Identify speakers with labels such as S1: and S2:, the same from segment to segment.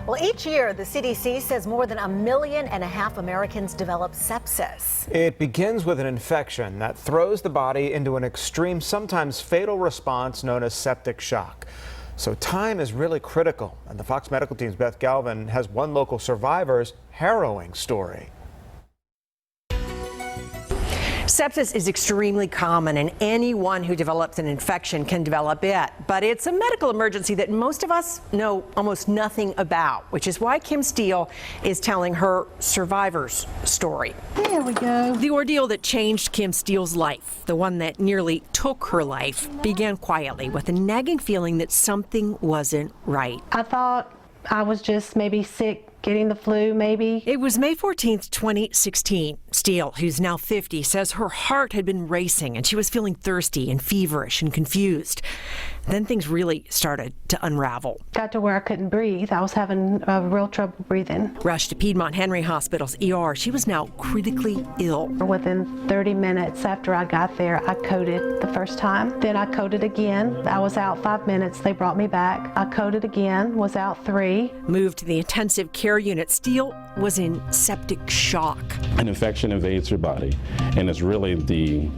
S1: Well, each year, the CDC says more than 1.5 million Americans develop sepsis.
S2: It begins with an infection that throws the body into an extreme, sometimes fatal response known as septic shock. So time is really critical, and the Fox Medical Team's Beth Galvin has one local survivor's harrowing story.
S3: Sepsis is extremely common, and anyone who develops an infection can develop it. But it's a medical emergency that most of us know almost nothing about, which is why Kim Steele is telling her survivor's story.
S4: There we go.
S3: The ordeal that changed Kim Steele's life, the one that nearly took her life, began quietly with a nagging feeling that something wasn't right.
S4: I thought I was just maybe sick, getting the flu, maybe.
S3: It was May 14th, 2016. Steele, who's now 50, says her heart had been racing and she was feeling thirsty and feverish and confused. Then things really started to unravel.
S4: Got to where I couldn't breathe. I was having real trouble breathing.
S3: Rushed to Piedmont Henry Hospital's ER, she was now critically ill.
S4: Within 30 minutes after I got there, I coded the first time. Then I coded again. I was out 5 minutes. They brought me back. I coded again, was out 3.
S3: Moved to the intensive care unit, Steele was in septic shock.
S5: An infection invades your body, and it's really the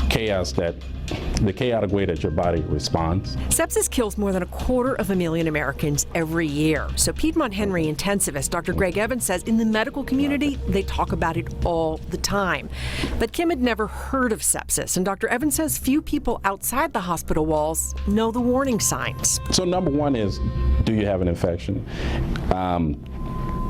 S5: chaotic way that your body responds.
S3: Sepsis kills more than 250,000 Americans every year. So Piedmont Henry intensivist Dr. Greg Evans says in the medical community, they talk about it all the time. But Kim had never heard of sepsis, and Dr. Evans says few people outside the hospital walls know the warning signs.
S5: So number one is, do you have an infection?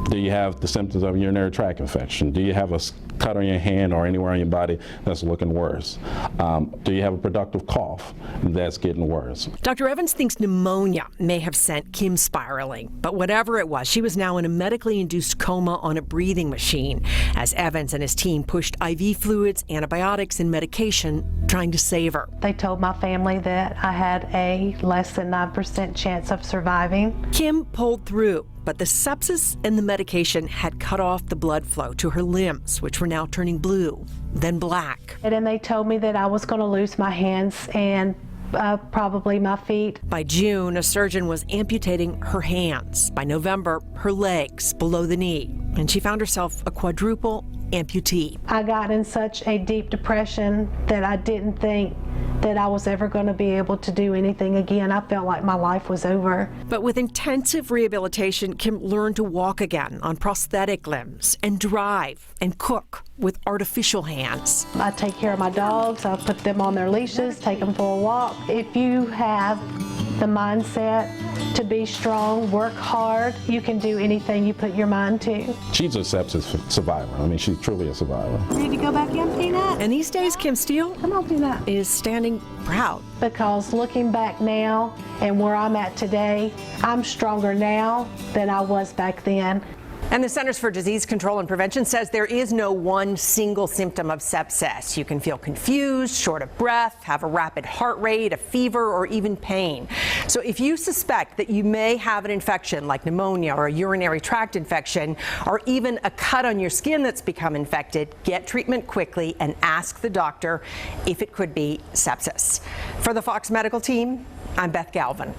S5: Do you have the symptoms of a urinary tract infection? Do you have a cut on your hand or anywhere on your body that's looking worse? Do you have a productive cough that's getting worse?
S3: Dr. Evans thinks pneumonia may have sent Kim spiraling, but whatever it was, she was now in a medically induced coma on a breathing machine as Evans and his team pushed IV fluids, antibiotics, and medication trying to save her.
S4: They told my family that I had a less than 9% chance of surviving.
S3: Kim pulled through, but the sepsis and the medication had cut off the blood flow to her limbs, which were now turning blue, then black.
S4: And then they told me that I was going to lose my hands and probably my feet.
S3: By June, a surgeon was amputating her hands. By November, her legs below the knee, and she found herself a quadruple amputee.
S4: I got in such a deep depression that I didn't think that I was ever going to be able to do anything again. I felt like my life was over.
S3: But with intensive rehabilitation, Kim learned to walk again on prosthetic limbs and drive and cook with artificial hands.
S4: I take care of my dogs. I put them on their leashes, take them for a walk. If you have the mindset to be strong, work hard, you can do anything you put your mind to.
S5: She's a sepsis survivor. I mean, she's truly a survivor.
S4: Ready to go back in, Peanut?
S3: And these days, Kim Steele
S4: Come on, Peanut.
S3: is standing proud.
S4: Because looking back now and where I'm at today, I'm stronger now than I was back then.
S3: And the Centers for Disease Control and Prevention says there is no one single symptom of sepsis. You can feel confused, short of breath, have a rapid heart rate, a fever, or even pain. So if you suspect that you may have an infection like pneumonia or a urinary tract infection, or even a cut on your skin that's become infected, get treatment quickly and ask the doctor if it could be sepsis. For the Fox Medical Team, I'm Beth Galvin.